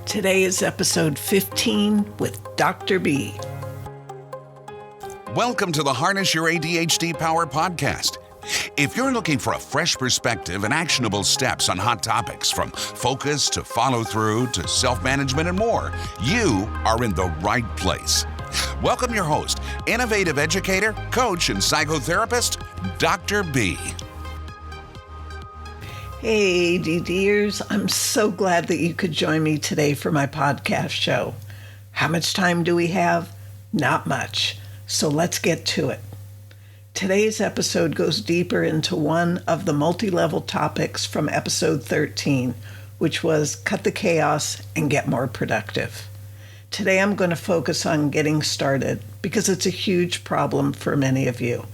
Today is episode 15 with Dr. B. Welcome to the Harness Your ADHD Power podcast. If you're looking for a fresh perspective and actionable steps on hot topics from focus to follow through to self-management and more, you are in the right place. Welcome your host, innovative educator, coach, and psychotherapist, Dr. B. Hey, ADDers, I'm so glad that you could join me today for my podcast show. How much time do we have? Not much. So let's get to it. Today's episode goes deeper into one of the multi-level topics from episode 13, which was cut the chaos and get more productive. Today I'm going to focus on getting started because it's a huge problem for many of you.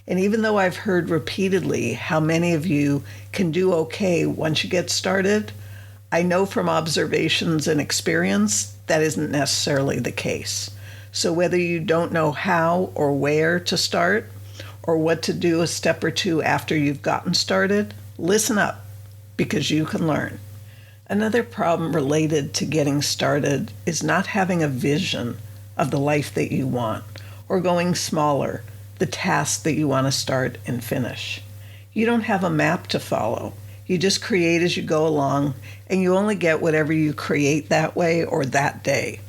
And even though I've heard repeatedly how many of you can do okay once you get started, I know from observations and experience that isn't necessarily the case. So whether you don't know how or where to start, or what to do a step or two after you've gotten started, listen up, because you can learn. Another problem related to getting started is not having a vision of the life that you want, or going smaller, the task that you want to start and finish. You don't have a map to follow. You just create as you go along, and you only get whatever you create that way or that day.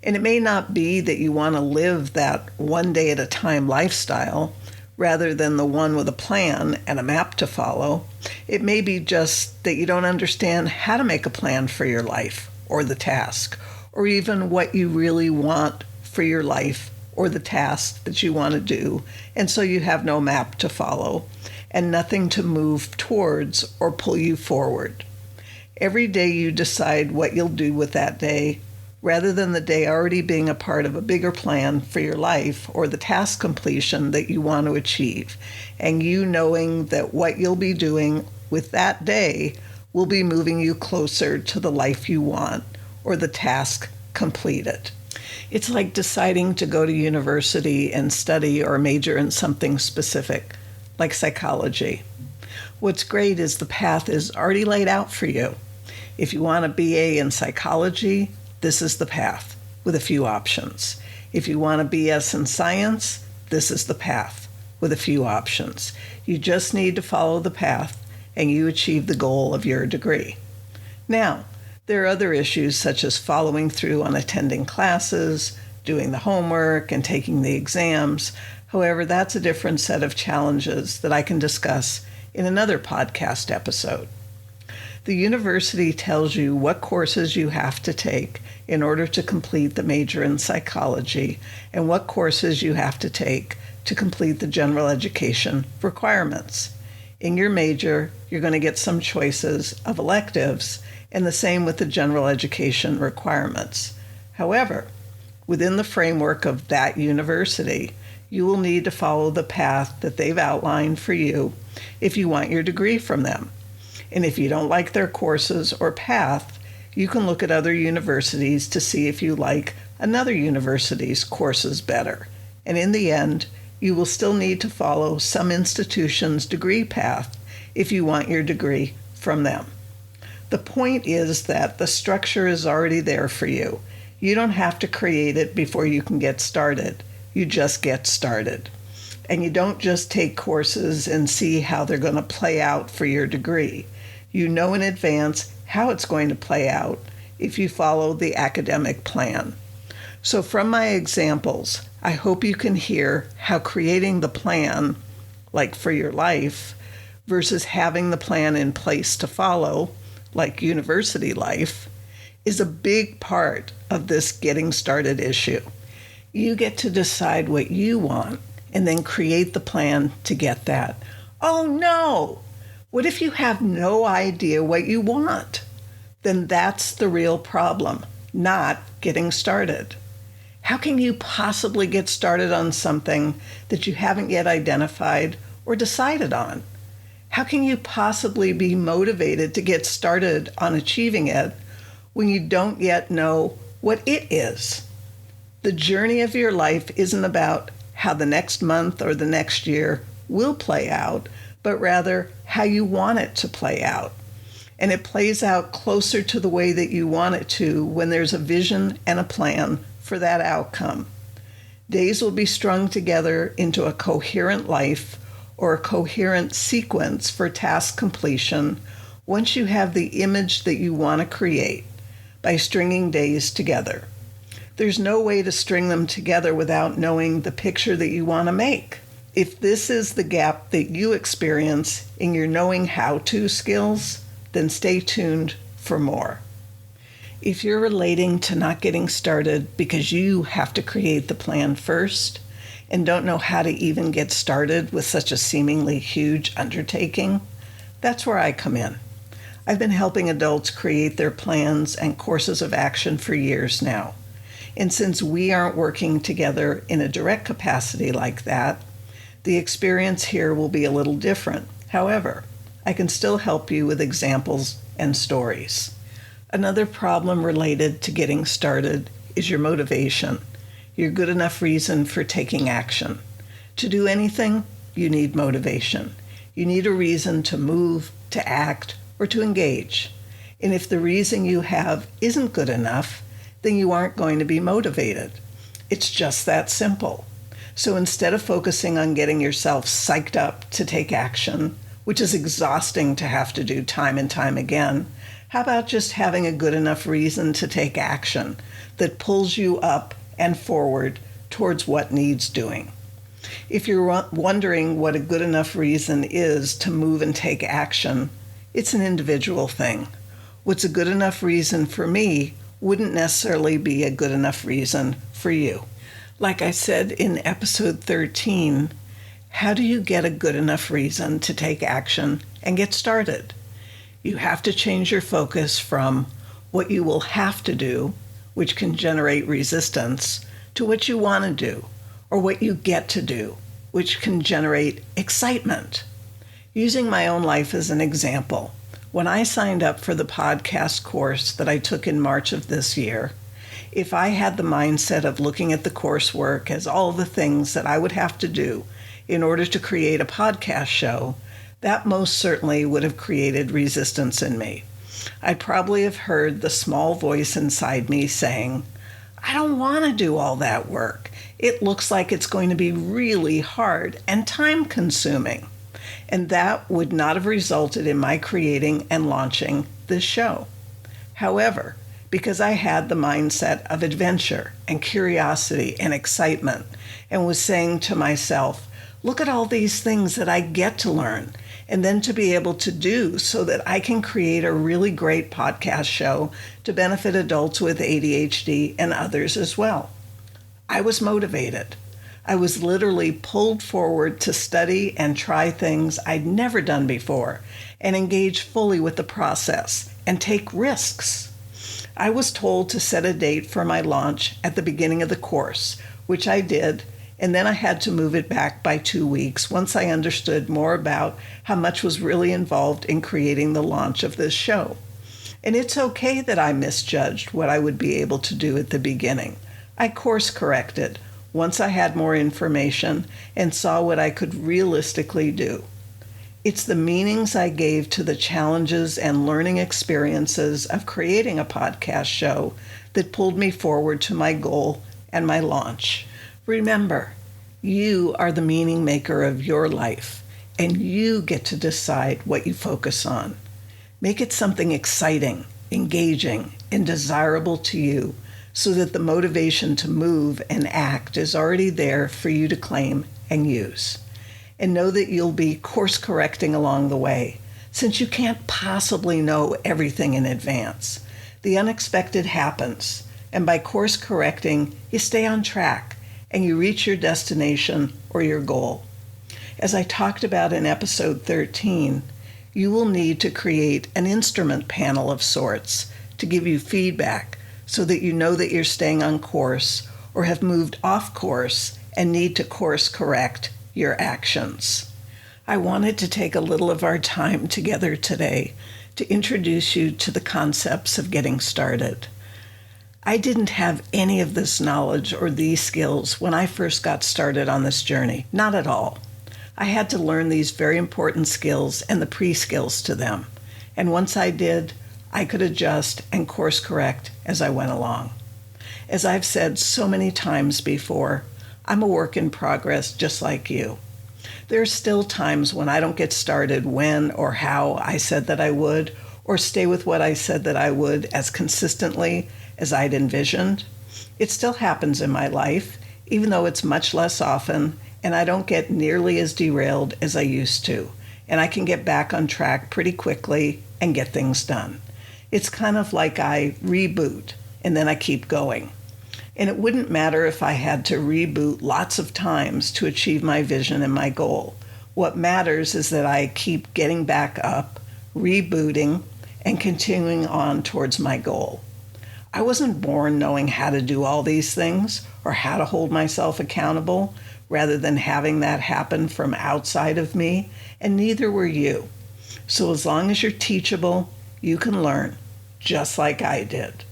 And it may not be that you want to live that one day at a time lifestyle, rather than the one with a plan and a map to follow. It may be just that you don't understand how to make a plan for your life or the task, or even what you really want for your life or the task that you want to do, and so you have no map to follow and nothing to move towards or pull you forward. Every day you decide what you'll do with that day, rather than the day already being a part of a bigger plan for your life or the task completion that you want to achieve, and you knowing that what you'll be doing with that day will be moving you closer to the life you want or the task completed. It's like deciding to go to university and study or major in something specific, like psychology. What's great is the path is already laid out for you. If you want a BA in psychology, this is the path with a few options. If you want a BS in science, this is the path with a few options. You just need to follow the path and you achieve the goal of your degree. Now, there are other issues such as following through on attending classes, doing the homework, and taking the exams. However, that's a different set of challenges that I can discuss in another podcast episode. The university tells you what courses you have to take in order to complete the major in psychology and what courses you have to take to complete the general education requirements. In your major, you're going to get some choices of electives, and the same with the general education requirements. However, within the framework of that university, you will need to follow the path that they've outlined for you if you want your degree from them. And if you don't like their courses or path, you can look at other universities to see if you like another university's courses better. And in the end, you will still need to follow some institution's degree path if you want your degree from them. The point is that the structure is already there for you. You don't have to create it before you can get started. You just get started. And you don't just take courses and see how they're going to play out for your degree. You know in advance how it's going to play out if you follow the academic plan. So from my examples, I hope you can hear how creating the plan, like for your life, versus having the plan in place to follow, like university life, is a big part of this getting started issue. You get to decide what you want and then create the plan to get that. Oh no! What if you have no idea what you want? Then that's the real problem, not getting started. How can you possibly get started on something that you haven't yet identified or decided on? How can you possibly be motivated to get started on achieving it when you don't yet know what it is? The journey of your life isn't about how the next month or the next year will play out, but rather how you want it to play out. and it plays out closer to the way that you want it to when there's a vision and a plan for that outcome. Days will be strung together into a coherent life or a coherent sequence for task completion once you have the image that you want to create by stringing days together. There's no way to string them together without knowing the picture that you want to make. If this is the gap that you experience in your knowing how-to skills, then stay tuned for more. If you're relating to not getting started because you have to create the plan first and don't know how to even get started with such a seemingly huge undertaking, that's where I come in. I've been helping adults create their plans and courses of action for years now. And since we aren't working together in a direct capacity like that, the experience here will be a little different. However, I can still help you with examples and stories. Another problem related to getting started is your motivation, your good enough reason for taking action. To do anything, you need motivation. You need a reason to move, to act, or to engage. And if the reason you have isn't good enough, then you aren't going to be motivated. It's just that simple. So instead of focusing on getting yourself psyched up to take action, which is exhausting to have to do time and time again, how about just having a good enough reason to take action that pulls you up and forward towards what needs doing? If you're wondering what a good enough reason is to move and take action, it's an individual thing. What's a good enough reason for me wouldn't necessarily be a good enough reason for you. Like I said in episode 13, how do you get a good enough reason to take action and get started? You have to change your focus from what you will have to do, which can generate resistance, to what you want to do, or what you get to do, which can generate excitement. Using my own life as an example, when I signed up for the podcast course that I took in March of this year, if I had the mindset of looking at the coursework as all the things that I would have to do in order to create a podcast show, that most certainly would have created resistance in me. I'd probably have heard the small voice inside me saying, I don't want to do all that work. It looks like it's going to be really hard and time-consuming. And that would not have resulted in my creating and launching this show. However, because I had the mindset of adventure and curiosity and excitement and was saying to myself, look at all these things that I get to learn and then to be able to do so that I can create a really great podcast show to benefit adults with ADHD and others as well. I was motivated. I was literally pulled forward to study and try things I'd never done before and engage fully with the process and take risks. I was told to set a date for my launch at the beginning of the course, which I did, and then I had to move it back by 2 weeks once I understood more about how much was really involved in creating the launch of this show. And it's okay that I misjudged what I would be able to do at the beginning. I course corrected once I had more information and saw what I could realistically do. It's the meanings I gave to the challenges and learning experiences of creating a podcast show that pulled me forward to my goal and my launch. Remember, you are the meaning maker of your life, and you get to decide what you focus on. Make it something exciting, engaging, and desirable to you so that the motivation to move and act is already there for you to claim and use. And know that you'll be course correcting along the way, since you can't possibly know everything in advance. The unexpected happens, and by course correcting, you stay on track and you reach your destination or your goal. As I talked about in episode 13, you will need to create an instrument panel of sorts to give you feedback so that you know that you're staying on course or have moved off course and need to course correct your actions. I wanted to take a little of our time together today to introduce you to the concepts of getting started. I didn't have any of this knowledge or these skills when I first got started on this journey, not at all. I had to learn these very important skills and the pre-skills to them. And once I did, I could adjust and course correct as I went along. As I've said so many times before, I'm a work in progress just like you. There are still times when I don't get started when or how I said that I would, or stay with what I said that I would as consistently as I'd envisioned. It still happens in my life, even though it's much less often, and I don't get nearly as derailed as I used to, and I can get back on track pretty quickly and get things done. It's kind of like I reboot, and then I keep going. And it wouldn't matter if I had to reboot lots of times to achieve my vision and my goal. What matters is that I keep getting back up, rebooting, and continuing on towards my goal. I wasn't born knowing how to do all these things or how to hold myself accountable rather than having that happen from outside of me, and neither were you. So as long as you're teachable, you can learn, just like I did.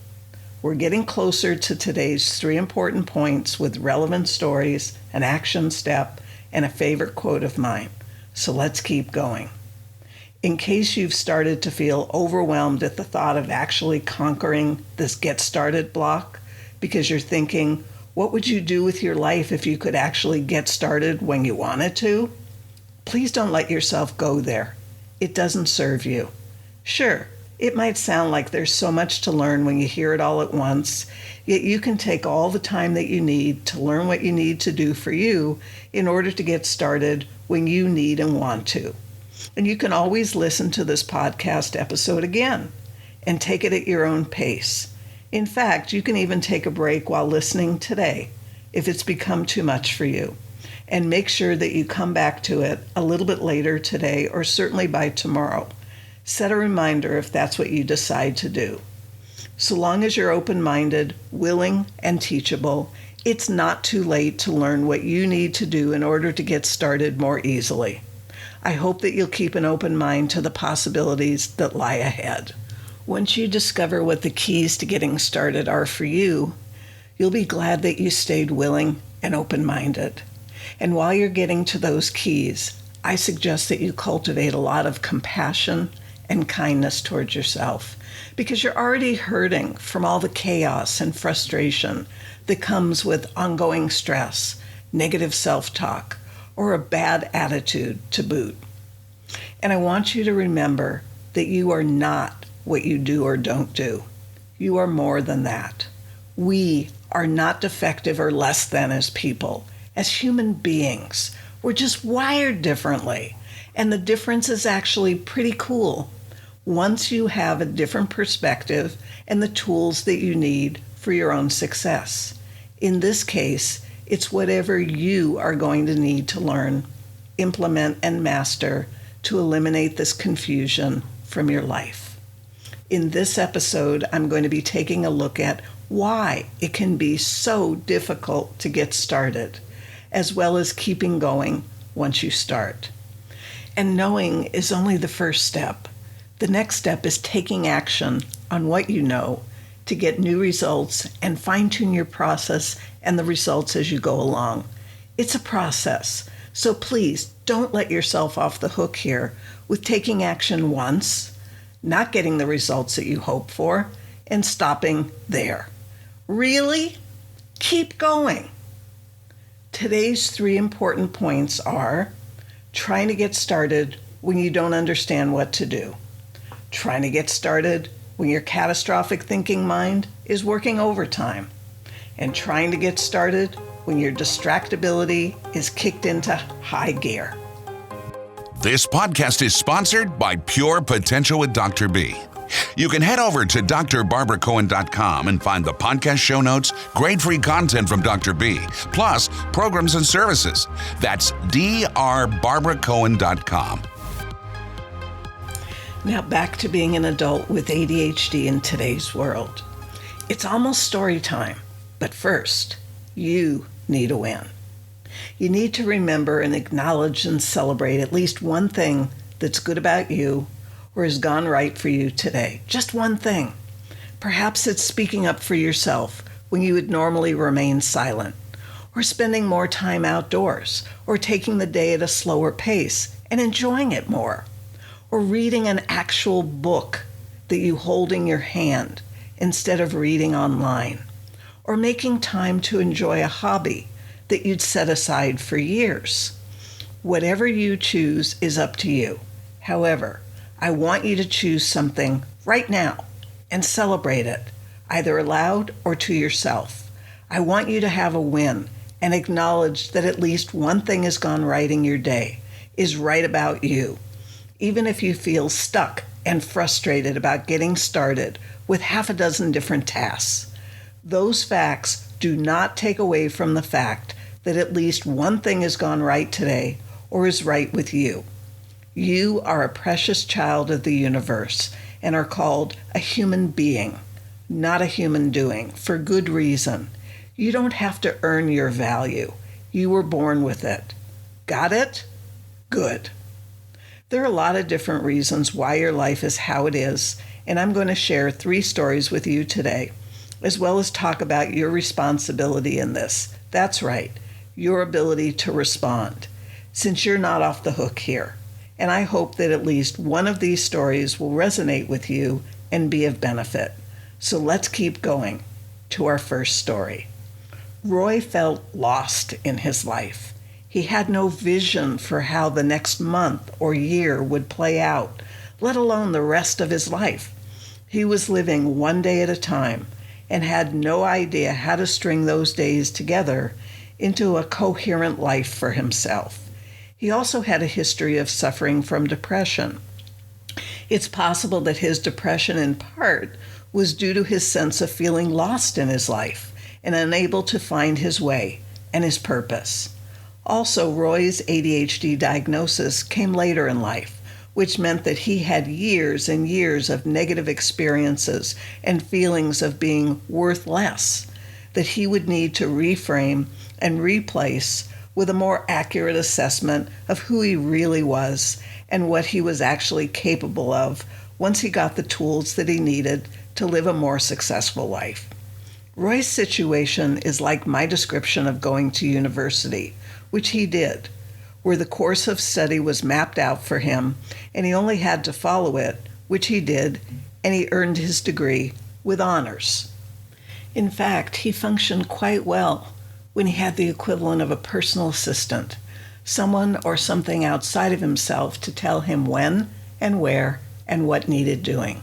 We're getting closer to today's 3 important points with relevant stories, an action step, and a favorite quote of mine. So let's keep going. In case you've started to feel overwhelmed at the thought of actually conquering this get started block, because you're thinking, what would you do with your life if you could actually get started when you wanted to? Please don't let yourself go there. It doesn't serve you. Sure, it might sound like there's so much to learn when you hear it all at once, yet you can take all the time that you need to learn what you need to do for you in order to get started when you need and want to. And you can always listen to this podcast episode again and take it at your own pace. In fact, you can even take a break while listening today if it's become too much for you. And make sure that you come back to it a little bit later today or certainly by tomorrow. Set a reminder if that's what you decide to do. So long as you're open-minded, willing, and teachable, it's not too late to learn what you need to do in order to get started more easily. I hope that you'll keep an open mind to the possibilities that lie ahead. Once you discover what the keys to getting started are for you, you'll be glad that you stayed willing and open-minded. And while you're getting to those keys, I suggest that you cultivate a lot of compassion and kindness towards yourself, because you're already hurting from all the chaos and frustration that comes with ongoing stress, negative self-talk, or a bad attitude to boot. And I want you to remember that you are not what you do or don't do. You are more than that. We are not defective or less than as people. As human beings, we're just wired differently. And the difference is actually pretty cool once you have a different perspective and the tools that you need for your own success. In this case, it's whatever you are going to need to learn, implement, and master to eliminate this confusion from your life. In this episode, I'm going to be taking a look at why it can be so difficult to get started, as well as keeping going once you start. And knowing is only the first step. The next step is taking action on what you know to get new results and fine-tune your process and the results as you go along. It's a process, so please don't let yourself off the hook here with taking action once, not getting the results that you hope for, and stopping there. Really? Keep going. Today's 3 important points are trying to get started when you don't understand what to do, trying to get started when your catastrophic thinking mind is working overtime, and trying to get started when your distractibility is kicked into high gear. This podcast is sponsored by Pure Potential with Dr. B. You can head over to drbarbaracohen.com and find the podcast show notes, great free content from Dr. B, plus programs and services. That's drbarbaracohen.com. Now back to being an adult with ADHD in today's world. It's almost story time, but first, you need a win. You need to remember and acknowledge and celebrate at least one thing that's good about you or has gone right for you today. Just one thing. Perhaps it's speaking up for yourself when you would normally remain silent, or spending more time outdoors, or taking the day at a slower pace and enjoying it more. or reading an actual book that you hold in your hand instead of reading online, or making time to enjoy a hobby that you'd set aside for years. Whatever you choose is up to you. However, I want you to choose something right now and celebrate it, either aloud or to yourself. I want you to have a win and acknowledge that at least one thing has gone right in your day, is right about you. Even if you feel stuck and frustrated about getting started with half a dozen different tasks, those facts do not take away from the fact that at least one thing has gone right today or is right with you. You are a precious child of the universe and are called a human being, not a human doing, for good reason. You don't have to earn your value. You were born with it. Got it? Good. There are a lot of different reasons why your life is how it is, and I'm going to share 3 stories with you today, as well as talk about your responsibility in this. That's right, your ability to respond, since you're not off the hook here. And I hope that at least one of these stories will resonate with you and be of benefit. So let's keep going to our first story. Roy felt lost in his life. He had no vision for how the next month or year would play out, let alone the rest of his life. He was living one day at a time and had no idea how to string those days together into a coherent life for himself. He also had a history of suffering from depression. It's possible that his depression in part was due to his sense of feeling lost in his life and unable to find his way and his purpose. Also, Roy's ADHD diagnosis came later in life, which meant that he had years and years of negative experiences and feelings of being worth less, that he would need to reframe and replace with a more accurate assessment of who he really was and what he was actually capable of once he got the tools that he needed to live a more successful life. Roy's situation is like my description of going to university, which he did, where the course of study was mapped out for him and he only had to follow it, which he did, and he earned his degree with honors. In fact, he functioned quite well when he had the equivalent of a personal assistant, someone or something outside of himself to tell him when and where and what needed doing.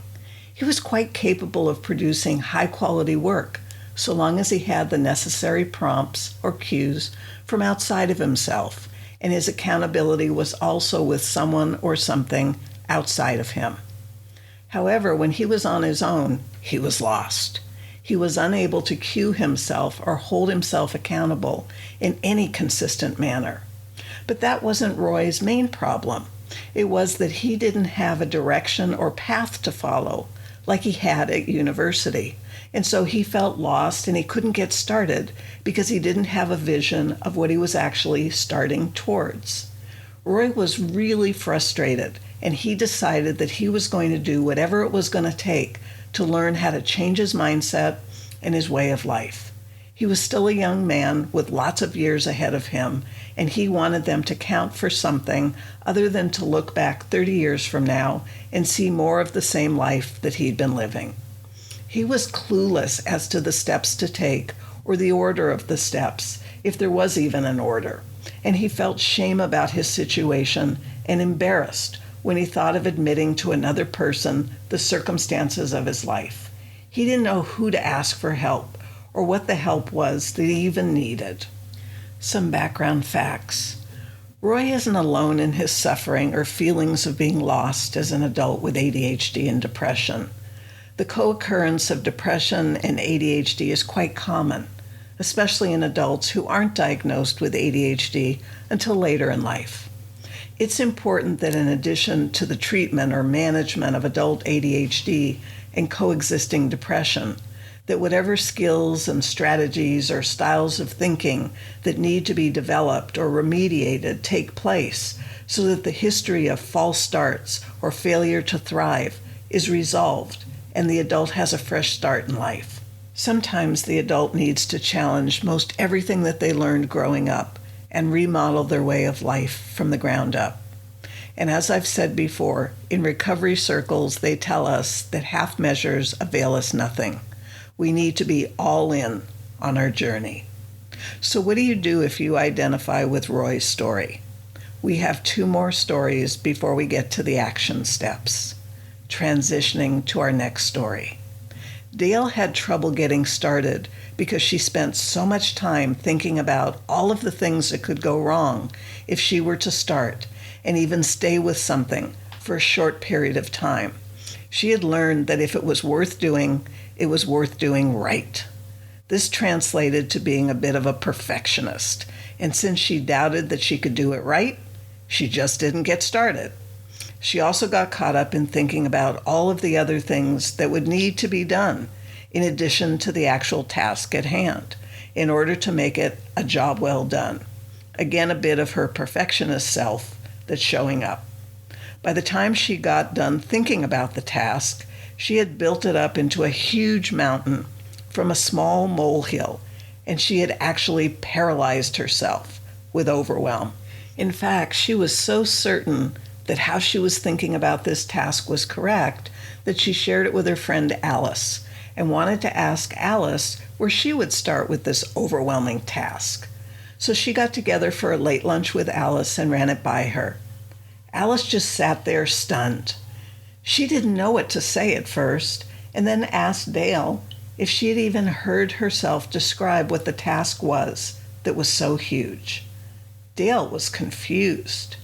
He was quite capable of producing high-quality work, so long as he had the necessary prompts or cues from outside of himself, and his accountability was also with someone or something outside of him. However, when he was on his own, he was lost. He was unable to cue himself or hold himself accountable in any consistent manner. But that wasn't Roy's main problem. It was that he didn't have a direction or path to follow like he had at university. And so he felt lost and he couldn't get started because he didn't have a vision of what he was actually starting towards. Roy was really frustrated, and he decided that he was going to do whatever it was going to take to learn how to change his mindset and his way of life. He was still a young man with lots of years ahead of him, and he wanted them to count for something other than to look back 30 years from now and see more of the same life that he'd been living. He was clueless as to the steps to take or the order of the steps, if there was even an order, and he felt shame about his situation and embarrassed when he thought of admitting to another person the circumstances of his life. He didn't know who to ask for help or what the help was that he even needed. Some background facts. Roy isn't alone in his suffering or feelings of being lost as an adult with ADHD and depression. The co-occurrence of depression and ADHD is quite common, especially in adults who aren't diagnosed with ADHD until later in life. It's important that in addition to the treatment or management of adult ADHD and coexisting depression, that whatever skills and strategies or styles of thinking that need to be developed or remediated take place so that the history of false starts or failure to thrive is resolved and the adult has a fresh start in life. Sometimes the adult needs to challenge most everything that they learned growing up and remodel their way of life from the ground up. And as I've said before, in recovery circles, they tell us that half measures avail us nothing. We need to be all in on our journey. So what do you do if you identify with Roy's story? We have 2 more stories before we get to the action steps. Transitioning to our next story. Dale had trouble getting started because she spent so much time thinking about all of the things that could go wrong if she were to start and even stay with something for a short period of time. She had learned that if it was worth doing, it was worth doing right. This translated to being a bit of a perfectionist, and since she doubted that she could do it right, she just didn't get started. She also got caught up in thinking about all of the other things that would need to be done in addition to the actual task at hand in order to make it a job well done. Again, a bit of her perfectionist self that's showing up. By the time she got done thinking about the task, she had built it up into a huge mountain from a small molehill, and she had actually paralyzed herself with overwhelm. In fact, she was so certain that how she was thinking about this task was correct that she shared it with her friend Alice and wanted to ask Alice where she would start with this overwhelming task. So she got together for a late lunch with Alice and ran it by her. Alice just sat there stunned. She didn't know what to say at first, and then asked Dale if she had even heard herself describe what the task was that was so huge. Dale was confused.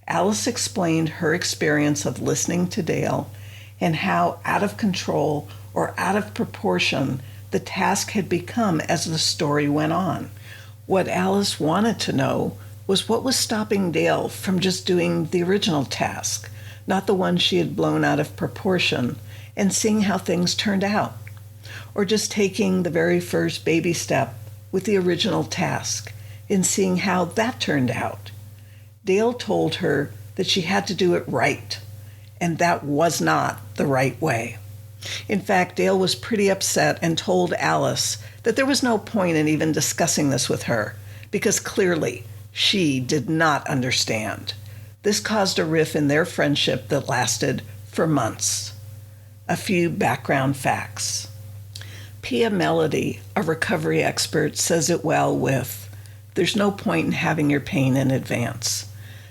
Alice explained her experience of listening to Dale and how out of control or out of proportion the task had become as the story went on. What Alice wanted to know was what was stopping Dale from just doing the original task, not the one she had blown out of proportion, and seeing how things turned out, or just taking the very first baby step with the original task and seeing how that turned out. Dale told her that she had to do it right, and that was not the right way. In fact, Dale was pretty upset and told Alice that there was no point in even discussing this with her, because clearly she did not understand. This caused a rift in their friendship that lasted for months. A few background facts. Pia Melody, a recovery expert, says it well with, "There's no point in having your pain in advance.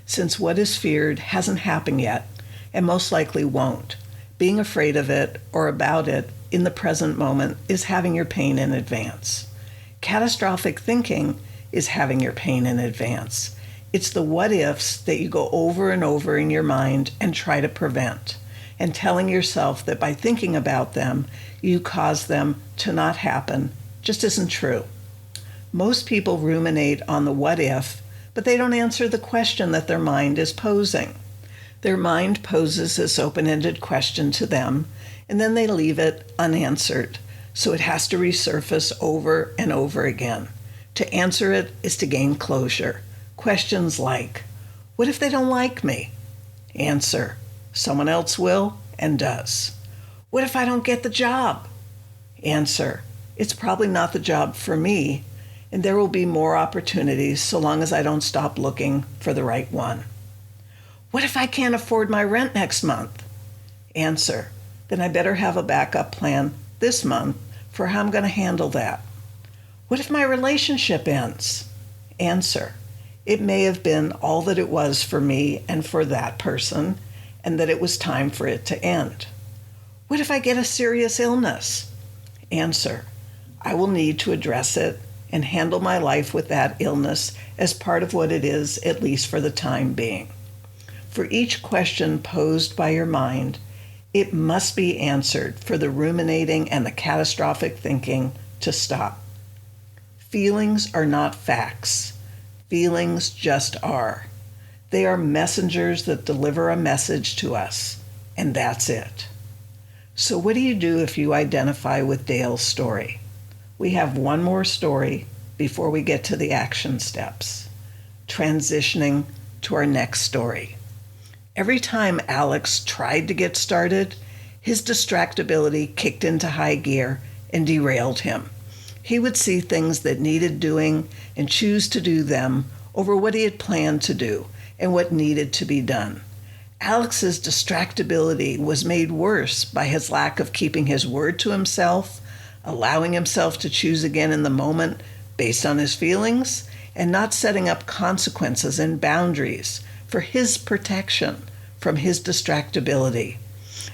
Since what is feared hasn't happened yet, and most likely won't, being afraid of it or about it in the present moment is having your pain in advance. Catastrophic thinking is having your pain in advance. It's the what-ifs that you go over and over in your mind and try to prevent, and telling yourself that by thinking about them, you cause them to not happen just isn't true. Most people ruminate on the what-if, but they don't answer the question that their mind is posing. Their mind poses this open-ended question to them, and then they leave it unanswered, so it has to resurface over and over again. To answer it is to gain closure. Questions like, what if they don't like me? Answer, someone else will and does. What if I don't get the job? Answer, it's probably not the job for me, and there will be more opportunities so long as I don't stop looking for the right one. What if I can't afford my rent next month? Answer, then I better have a backup plan this month for how I'm going to handle that. What if my relationship ends? Answer, it may have been all that it was for me and for that person, and that it was time for it to end. What if I get a serious illness? Answer, I will need to address it and handle my life with that illness as part of what it is, at least for the time being. For each question posed by your mind, it must be answered for the ruminating and the catastrophic thinking to stop. Feelings are not facts. Feelings just are. They are messengers that deliver a message to us, and that's it. So what do you do if you identify with Dale's story? We have one more story before we get to the action steps. Transitioning to our next story. Every time Alex tried to get started, his distractibility kicked into high gear and derailed him. He would see things that needed doing and choose to do them over what he had planned to do and what needed to be done. Alex's distractibility was made worse by his lack of keeping his word to himself, allowing himself to choose again in the moment based on his feelings, and not setting up consequences and boundaries for his protection from his distractibility.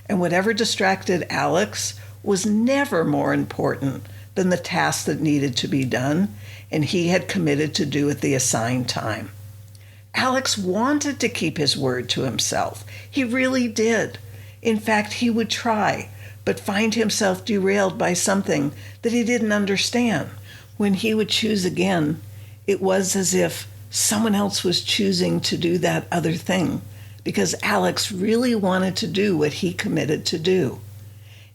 And whatever distracted Alex was never more important than the task that needed to be done, and he had committed to do at the assigned time. Alex wanted to keep his word to himself. He really did. In fact, he would try, but find himself derailed by something that he didn't understand. When he would choose again, it was as if someone else was choosing to do that other thing, because Alex really wanted to do what he committed to do.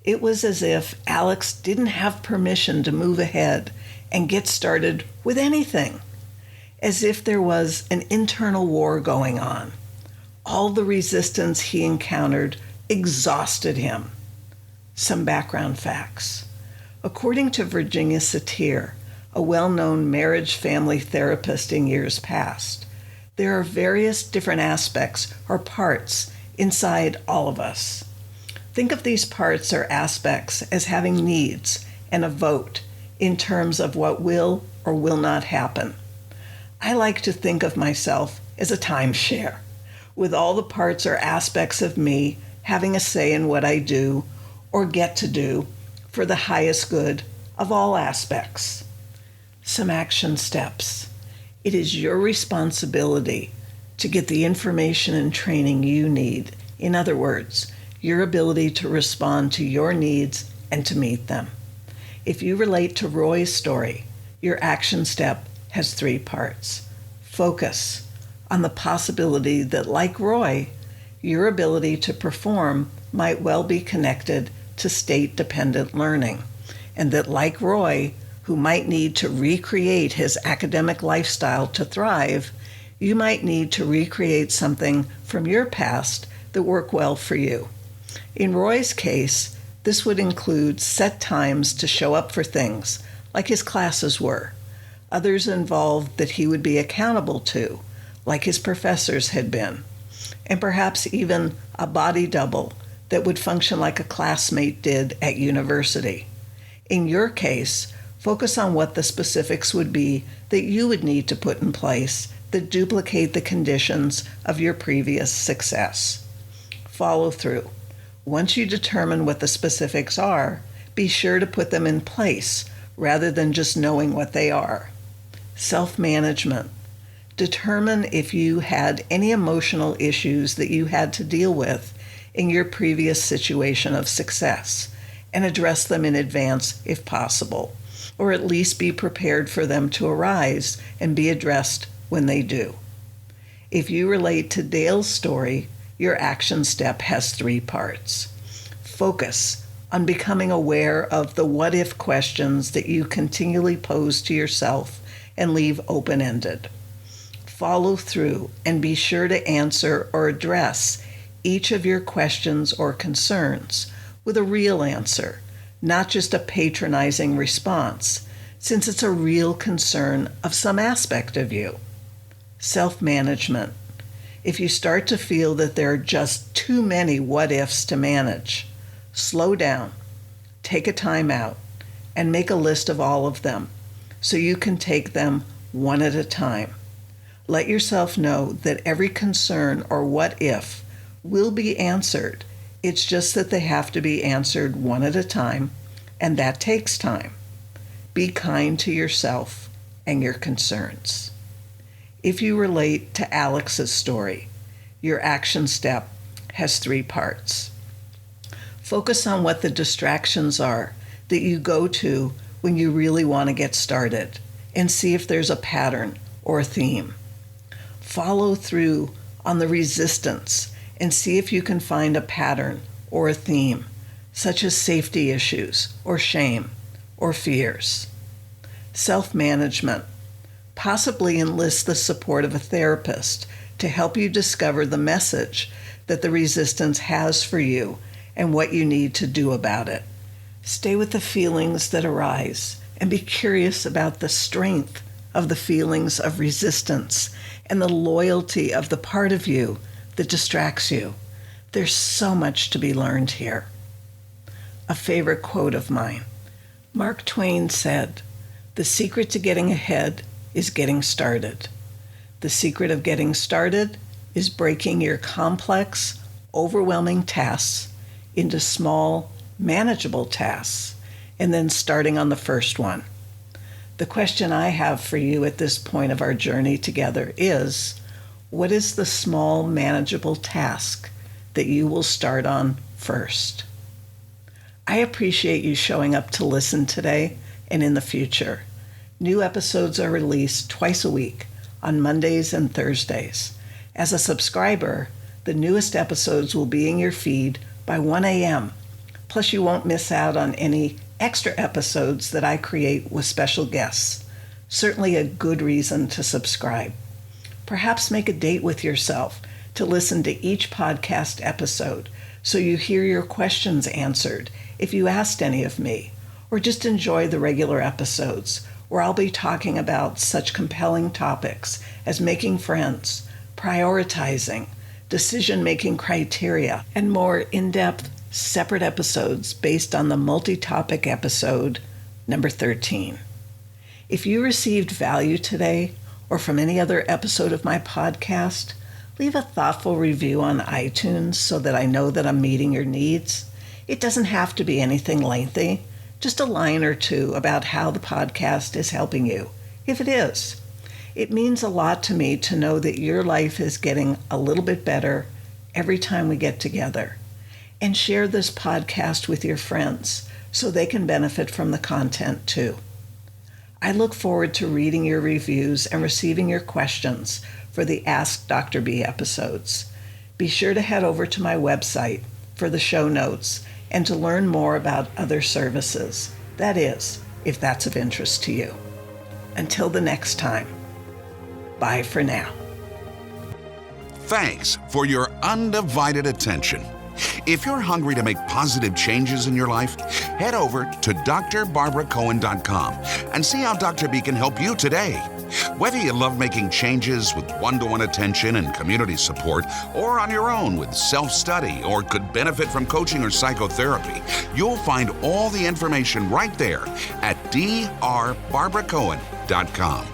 It was as if Alex didn't have permission to move ahead and get started with anything, as if there was an internal war going on. All the resistance he encountered exhausted him. Some background facts. According to Virginia Satir, a well-known marriage family therapist in years past, there are various different aspects or parts inside all of us. Think of these parts or aspects as having needs and a vote in terms of what will or will not happen. I like to think of myself as a timeshare, with all the parts or aspects of me having a say in what I do or get to do for the highest good of all aspects. Some action steps. It is your responsibility to get the information and training you need. In other words, your ability to respond to your needs and to meet them. If you relate to Roy's story, your action step has 3 parts. Focus on the possibility that, like Roy, your ability to perform might well be connected to state-dependent learning, and that, like Roy, who might need to recreate his academic lifestyle to thrive, you might need to recreate something from your past that worked well for you. In Roy's case, this would include set times to show up for things, like his classes were. Others involved that he would be accountable to, like his professors had been, and perhaps even a body double that would function like a classmate did at university. In your case, focus on what the specifics would be that you would need to put in place that duplicate the conditions of your previous success. Follow through. Once you determine what the specifics are, be sure to put them in place rather than just knowing what they are. Self-management. Determine if you had any emotional issues that you had to deal with in your previous situation of success, and address them in advance if possible, or at least be prepared for them to arise and be addressed when they do. If you relate to Dale's story, your action step has 3 parts. Focus on becoming aware of the what-if questions that you continually pose to yourself and leave open-ended. Follow through and be sure to answer or address each of your questions or concerns with a real answer, not just a patronizing response, since it's a real concern of some aspect of you. Self-management. If you start to feel that there are just too many what-ifs to manage, slow down, take a time out, and make a list of all of them so you can take them one at a time. Let yourself know that every concern or what-if will be answered. It's just that they have to be answered one at a time, and that takes time. Be kind to yourself and your concerns. If you relate to Alex's story, your action step has 3 parts. Focus on what the distractions are that you go to when you really want to get started, and see if there's a pattern or a theme. Follow through on the resistance and see if you can find a pattern or a theme, such as safety issues or shame or fears. Self-management. Possibly enlist the support of a therapist to help you discover the message that the resistance has for you and what you need to do about it. Stay with the feelings that arise and be curious about the strength of the feelings of resistance and the loyalty of the part of you that distracts you. There's so much to be learned here. A favorite quote of mine. Mark Twain said, "The secret to getting ahead is getting started. The secret of getting started is breaking your complex, overwhelming tasks into small, manageable tasks, and then starting on the first one." The question I have for you at this point of our journey together is, what is the small, manageable task that you will start on first? I appreciate you showing up to listen today and in the future. New episodes are released twice a week on Mondays and Thursdays. As a subscriber, the newest episodes will be in your feed by 1 a.m. Plus, you won't miss out on any extra episodes that I create with special guests. Certainly a good reason to subscribe. Perhaps make a date with yourself to listen to each podcast episode so you hear your questions answered if you asked any of me, or just enjoy the regular episodes where I'll be talking about such compelling topics as making friends, prioritizing, decision-making criteria, and more in-depth separate episodes based on the multi-topic episode number 13. If you received value today or from any other episode of my podcast, leave a thoughtful review on iTunes so that I know that I'm meeting your needs. It doesn't have to be anything lengthy, just a line or two about how the podcast is helping you, if it is. It means a lot to me to know that your life is getting a little bit better every time we get together. And share this podcast with your friends so they can benefit from the content too. I look forward to reading your reviews and receiving your questions for the Ask Dr. B episodes. Be sure to head over to my website for the show notes and to learn more about other services. That is, if that's of interest to you. Until the next time, bye for now. Thanks for your undivided attention. If you're hungry to make positive changes in your life, head over to drbarbaracohen.com and see how Dr. B can help you today. Whether you love making changes with one-to-one attention and community support, or on your own with self-study, or could benefit from coaching or psychotherapy, you'll find all the information right there at drbarbaracohen.com.